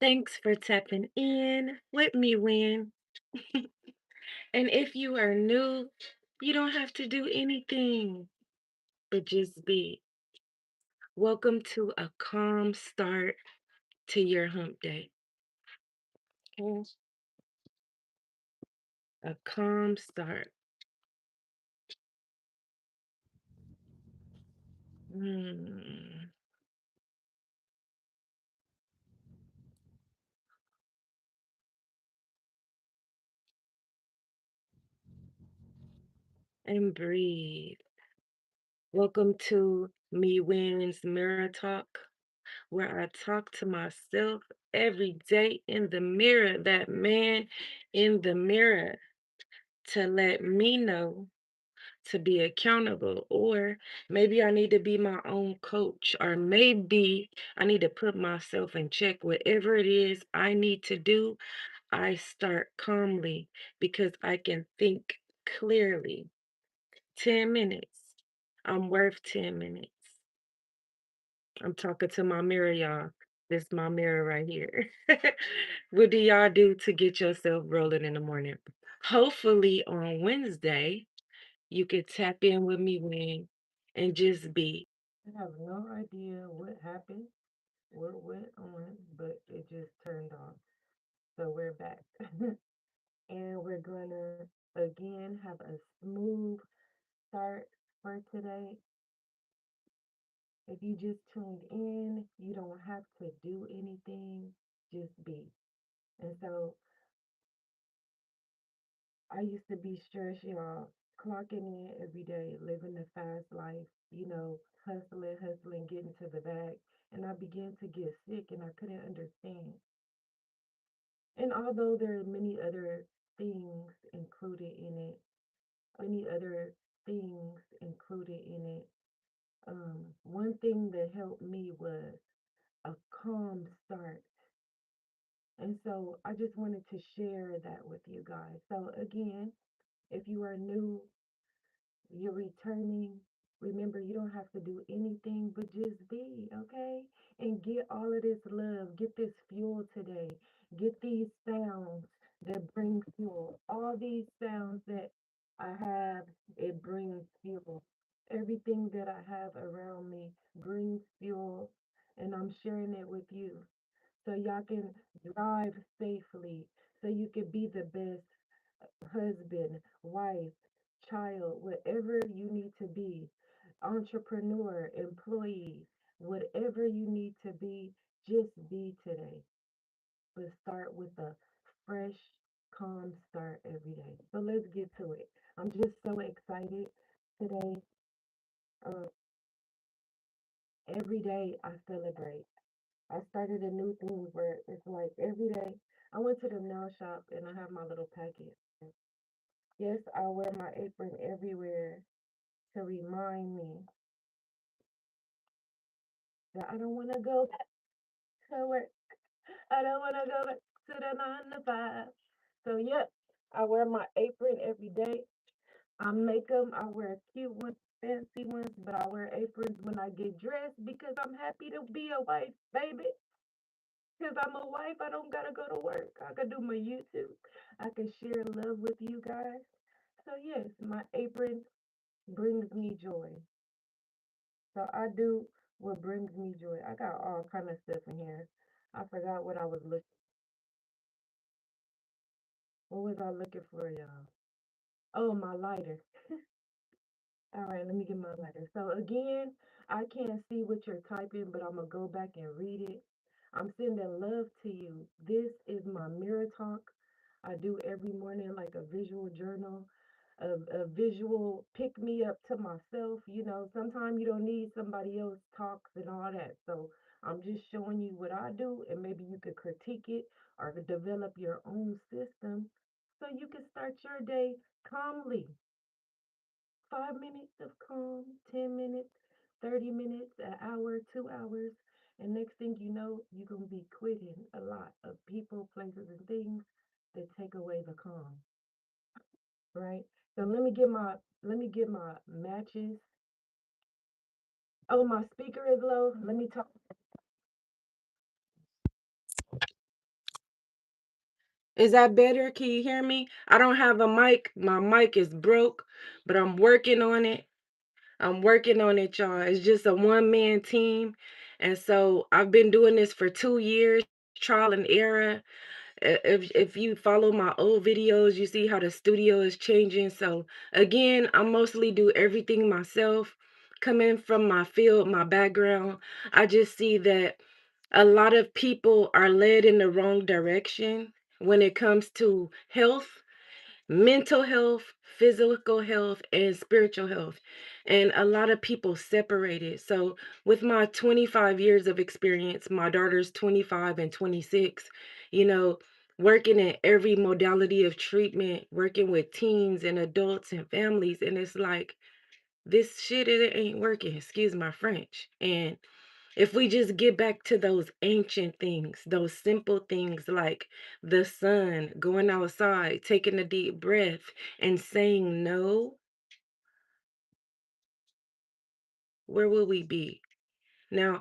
Thanks for tapping in with me, Win. And if you are new, you don't have to do anything but just be. Welcome to a calm start to your hump day. Okay? A calm start. Mm. And breathe. Welcome to MEWN's Mirror Talk, where I talk to myself every day in the mirror, that man in the mirror, to let me know to be accountable, or maybe I need to be my own coach, or maybe I need to put myself in check. Whatever it is I need to do, I start calmly because I can think clearly. 10 minutes. I'm worth 10 minutes. I'm talking to my mirror, y'all. This is my mirror right here. What do y'all do to get yourself rolling in the morning? Hopefully on Wednesday, you could tap in with me when and just be. I have no idea what happened, what went on, but it just turned off. So we're back. And we're gonna again have a smooth start for today. If you just tuned in, you don't have to do anything, just be. And so I used to be stressed, y'all, clocking in every day, living the fast life, hustling, hustling, getting to the bag. And I began to get sick and I couldn't understand. And although there are many other things included in it, things included in it, one thing that helped me was a calm start. And so I just wanted to share that with you guys. So again, if you are new, you're returning. Remember, you don't have to do anything but just be, okay? And get all of this love, get this fuel today, get these sounds that bring fuel. All these sounds that I have, it brings fuel. Everything that I have around me brings fuel, and I'm sharing it with you so y'all can drive safely, so you can be the best husband, wife, child, whatever you need to be, entrepreneur, employee, whatever you need to be, just be today. But start with a fresh, calm start every day. So let's get to it. I'm just so excited today. Uh, every day I celebrate. I started a new thing where it's like every day I went to the nail shop and I have my little packet. Yes, I wear my apron everywhere to remind me that I don't want to go back to work. I don't want to go back to the 9 to 5. So, yep, I wear my apron every day. I make them. I wear cute ones, fancy ones, but I wear aprons when I get dressed because I'm happy to be a wife, baby. Because I'm a wife, I don't got to go to work. I can do my YouTube. I can share love with you guys. So, yes, my apron brings me joy. So I do what brings me joy. I got all kind of stuff in here. I forgot what I was looking. What was I looking for, y'all? Oh, my lighter. All right, let me get my lighter. So again, I can't see what you're typing, but I'm gonna go back and read it. I'm sending love to you. This is my mirror talk. I do every morning like a visual journal, a visual pick me up to myself. Sometimes you don't need somebody else talks and all that. So I'm just showing you what I do, and maybe you could critique it or develop your own system so you can start your day calmly. 5 minutes of calm, 10 minutes, 30 minutes, an hour, 2 hours. And next thing you know, you're going to be quitting a lot of people, places, and things that take away the calm, right? So let me get my matches. Oh, my speaker is low. Let me talk. Is that better? Can you hear me? I don't have a mic. My mic is broke, but I'm working on it. I'm working on it, y'all. It's just a one-man team. And so I've been doing this for 2 years, trial and error. If you follow my old videos, you see how the studio is changing. So again, I mostly do everything myself. Coming from my field, my background, I just see that a lot of people are led in the wrong direction when it comes to health, mental health, physical health, and spiritual health. And a lot of people separate it. So, with my 25 years of experience, my daughter's 25 and 26, you know, working in every modality of treatment, working with teens and adults and families. And it's like, this shit, it ain't working. Excuse my French. And if we just get back to those ancient things, those simple things like the sun, going outside, taking a deep breath, and saying no, where will we be? Now,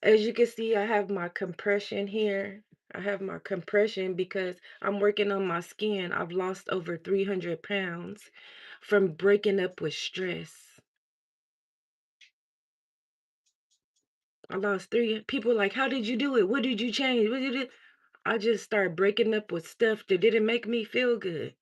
as you can see, I have my compression here. I have my compression because I'm working on my skin. I've lost over 300 pounds from breaking up with stress. I lost three people like, how did you do it? What did you change? What did you do? I just started breaking up with stuff that didn't make me feel good.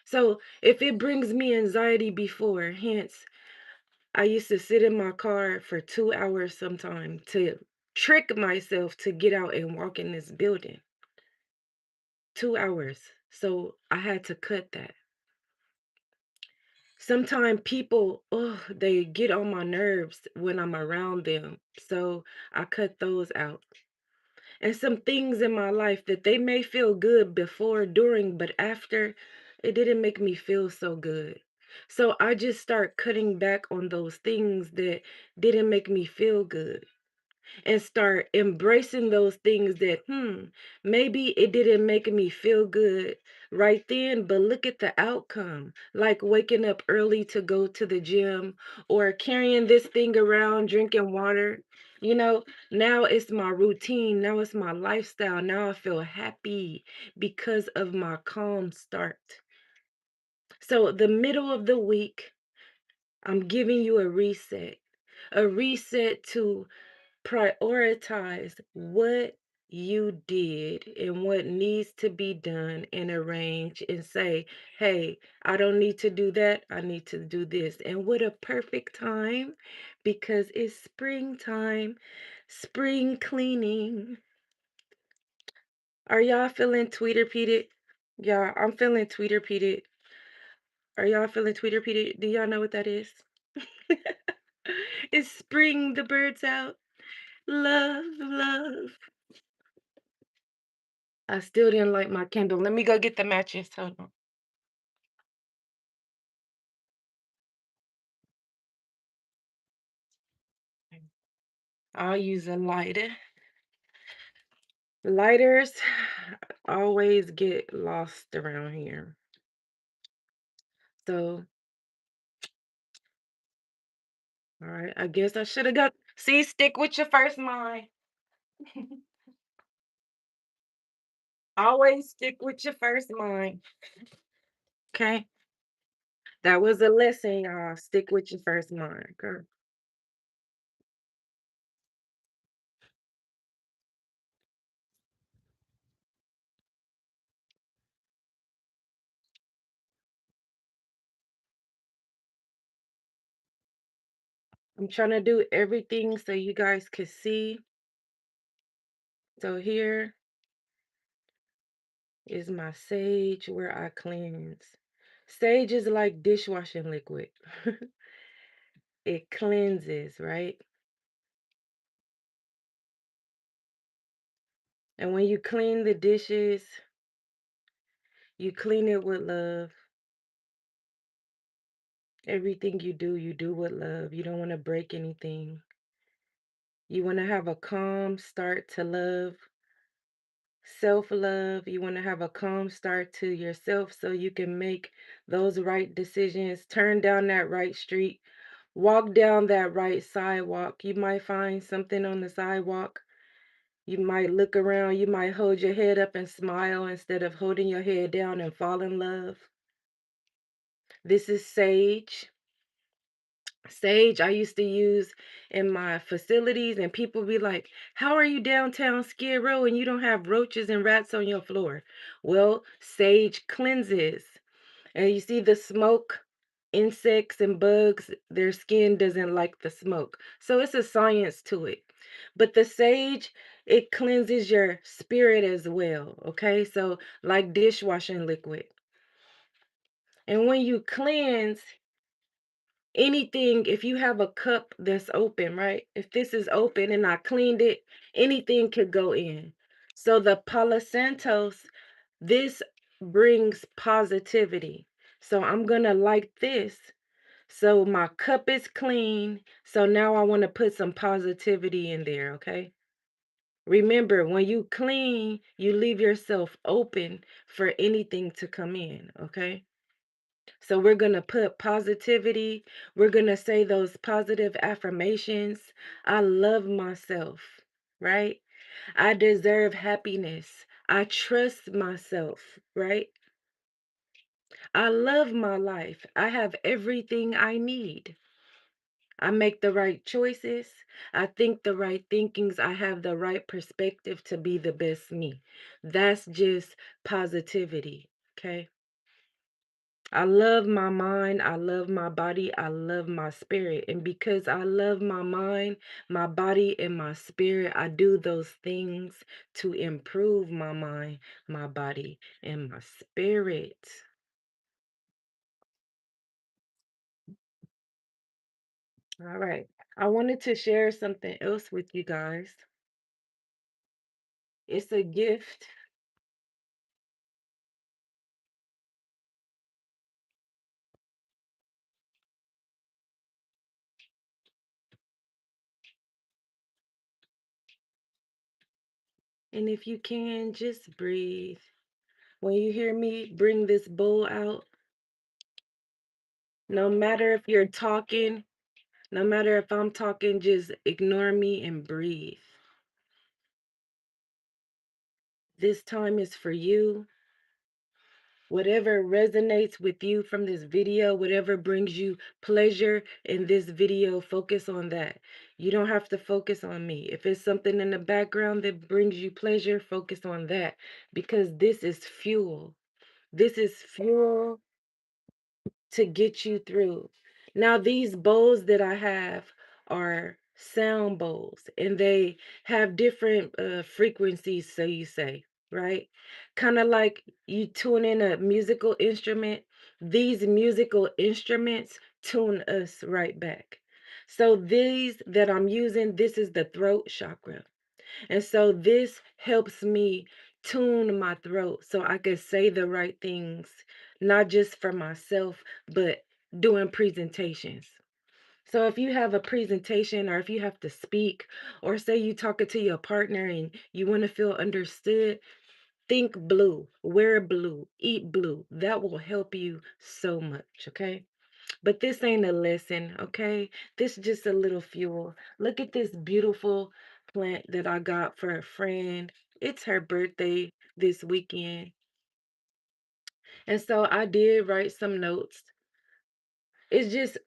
So if it brings me anxiety before, hence, I used to sit in my car for 2 hours sometime to trick myself to get out and walk in this building. 2 hours. So I had to cut that. Sometimes people, oh, they get on my nerves when I'm around them. So I cut those out. And some things in my life that they may feel good before, during, but after, it didn't make me feel so good. So I just start cutting back on those things that didn't make me feel good and start embracing those things that, maybe it didn't make me feel good right then, but look at the outcome. Like waking up early to go to the gym or carrying this thing around, drinking water. Now it's my routine. Now it's my lifestyle. Now I feel happy because of my calm start. So, the middle of the week, I'm giving you a reset to prioritize what you did and what needs to be done and arrange and say, hey, I don't need to do that. I need to do this. And what a perfect time because it's springtime, spring cleaning. Are y'all feeling tweeter-peated? Yeah, I'm feeling tweeter-peated. Are y'all feeling tweeter-peated? Do y'all know what that is? It's spring, the birds out. Love, love. I still didn't light my candle. Let me go get the matches. Hold on. I'll use a lighter. Lighters always get lost around here. So, all right, I guess I should have got. See, stick with your first mind. Always stick with your first mind. Okay? That was a lesson, y'all. Stick with your first mind. Girl. I'm trying to do everything so you guys can see. So here is my sage where I cleanse. Sage is like dishwashing liquid. It cleanses, right? And when you clean the dishes, you clean it with love. Everything you do with love. You don't want to break anything. You want to have a calm start to love, self love. You want to have a calm start to yourself so you can make those right decisions, turn down that right street, walk down that right sidewalk. You might find something on the sidewalk You might look around, you might hold your head up and smile instead of holding your head down and fall in love. This is sage. Sage I used to use in my facilities, and people be like, how are you downtown Skid Row and you don't have roaches and rats on your floor? Well, sage cleanses. And you see the smoke, insects and bugs, their skin doesn't like the smoke. So it's a science to it. But the sage, it cleanses your spirit as well. Okay. So, like dishwashing liquid. And when you cleanse, anything, if you have a cup that's open, right? If this is open and I cleaned it, anything could go in. So the Palo Santos, this brings positivity. So I'm gonna like this. So my cup is clean. So now I want to put some positivity in there, okay? Remember, when you clean, you leave yourself open for anything to come in, okay? So we're going to put positivity. We're going to say those positive affirmations. I love myself, right? I deserve happiness. I trust myself, right? I love my life. I have everything I need. I make the right choices. I think the right thinkings. I have the right perspective to be the best me. That's just positivity, okay? I love my mind, I love my body, I love my spirit. And because I love my mind, my body, and my spirit, I do those things to improve my mind, my body, and my spirit. All right. I wanted to share something else with you guys. It's a gift. And if you can, just breathe. When you hear me bring this bowl out, no matter if you're talking, no matter if I'm talking, just ignore me and breathe. This time is for you. Whatever resonates with you from this video, whatever brings you pleasure in this video, focus on that. You don't have to focus on me. If it's something in the background that brings you pleasure, focus on that because this is fuel. This is fuel to get you through. Now, these bowls that I have are sound bowls and they have different frequencies, so you say, right? Kind of like you tune in a musical instrument. These musical instruments tune us right back. So, these that I'm using, this is the throat chakra. And so this helps me tune my throat so I can say the right things, not just for myself, but doing presentations. So if you have a presentation or if you have to speak or say you talking to your partner and you want to feel understood, think blue, wear blue, eat blue. That will help you so much, okay? But this ain't a lesson, okay? This is just a little fuel. Look at this beautiful plant that I got for a friend. It's her birthday this weekend. And so I did write some notes. It's just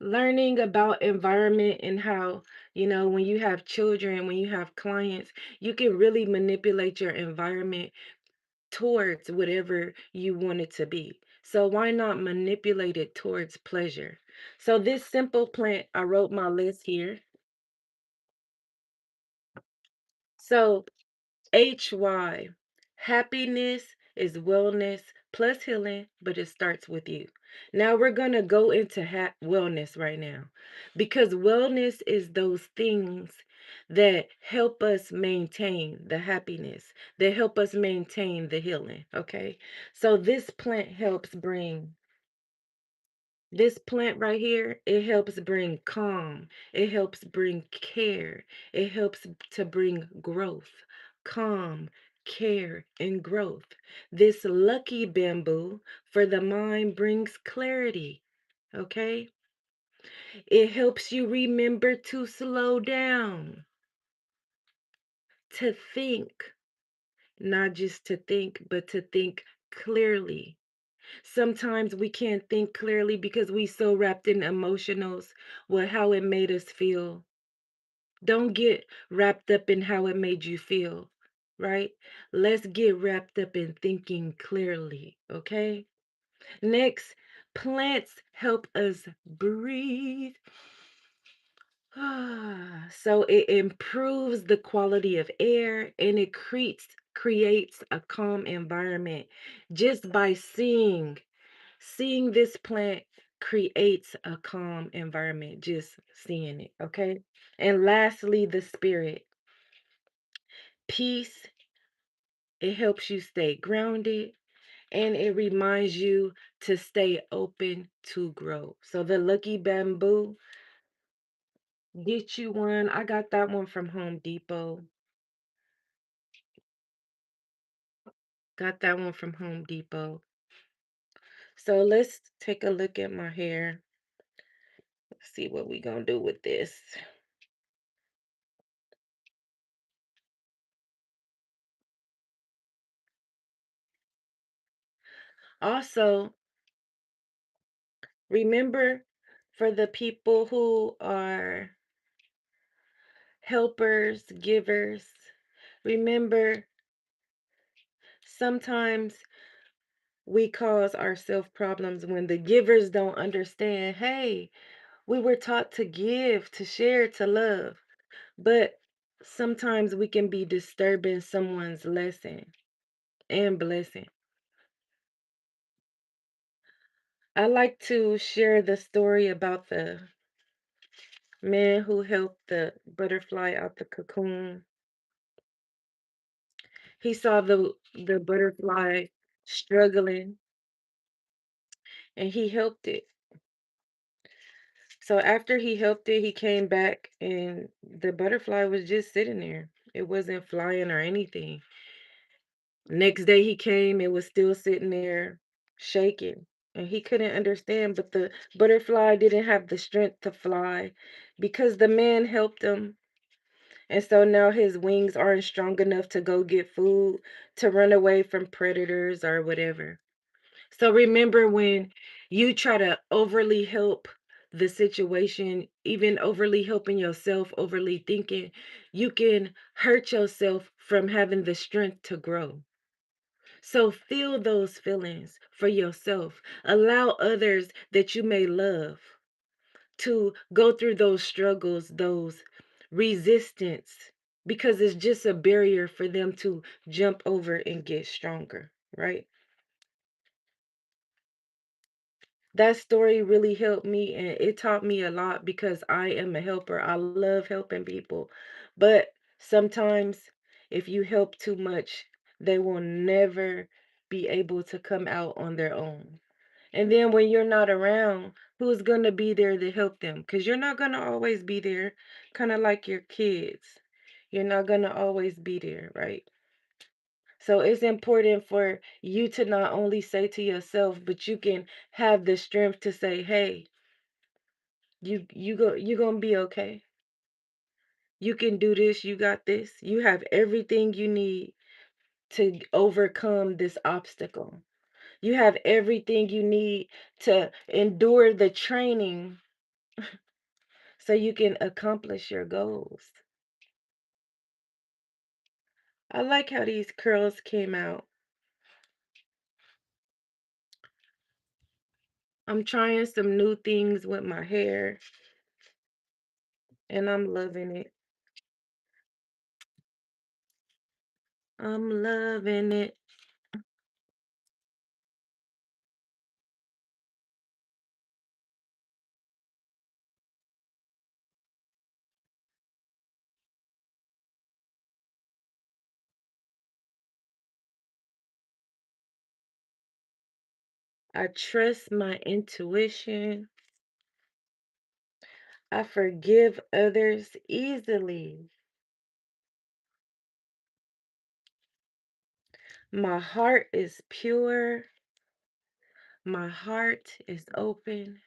learning about environment and how, when you have children, when you have clients, you can really manipulate your environment towards whatever you want it to be. So why not manipulate it towards pleasure? So this simple plant, I wrote my list here. So HY, happiness is wellness plus healing, but it starts with you. Now we're going to go into wellness right now because wellness is those things that help us maintain the happiness, that help us maintain the healing. Okay. So this plant right here, it helps bring calm. It helps bring care. It helps to bring growth. Calm, care, and growth. This lucky bamboo for the mind brings clarity. Okay? It helps you remember to slow down. to think, not just to think, but to think clearly. Sometimes we can't think clearly because we so wrapped in emotionals with how it made us feel. Don't get wrapped up in how it made you feel, right? Let's get wrapped up in thinking clearly, okay? Next, plants help us breathe. So it improves the quality of air and it creates a calm environment just by seeing this plant creates a calm environment, just seeing it, okay? And lastly, the spirit. Peace, it helps you stay grounded and it reminds you to stay open to grow. So the lucky bamboo, get you one. I got that one from Home Depot. Got that one from Home Depot. So let's take a look at my hair. Let's see what we gonna do with this. Also, remember for the people who are helpers, givers, remember sometimes we cause ourselves problems when the givers don't understand. Hey, we were taught to give, to share, to love, but sometimes we can be disturbing someone's lesson and blessing. I like to share the story about the man who helped the butterfly out the cocoon. He saw the butterfly struggling and he helped it. So after he helped it, he came back and the butterfly was just sitting there. It wasn't flying or anything. Next day he came, it was still sitting there shaking. And he couldn't understand, but the butterfly didn't have the strength to fly because the man helped him. And so now his wings aren't strong enough to go get food, to run away from predators or whatever. So remember when you try to overly help the situation, even overly helping yourself, overly thinking, you can hurt yourself from having the strength to grow. So feel those feelings for yourself. Allow others that you may love to go through those struggles, those resistance, because it's just a barrier for them to jump over and get stronger, right? That story really helped me and it taught me a lot because I am a helper. I love helping people. But sometimes if you help too much, they will never be able to come out on their own. And then when you're not around, who's going to be there to help them? Because you're not going to always be there, kind of like your kids. You're not going to always be there, right? So it's important for you to not only say to yourself, but you can have the strength to say, "Hey, you're going to be okay. You can do this. You got this. You have everything you need to overcome this obstacle. You have everything you need to endure the training so you can accomplish your goals." I like how these curls came out. I'm trying some new things with my hair and I'm loving it. I'm loving it. I trust my intuition. I forgive others easily. My heart is pure. My heart is open.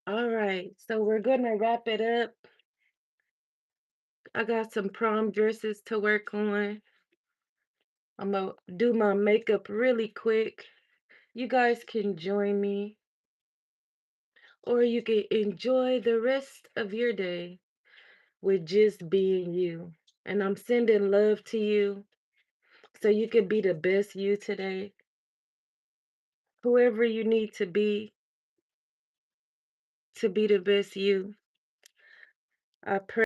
All right, so we're gonna wrap it up. I got some prom dresses to work on. I'm gonna do my makeup really quick. You guys can join me, or you can enjoy the rest of your day with just being you. And I'm sending love to you so you can be the best you today. Whoever you need to be the best you. I pray.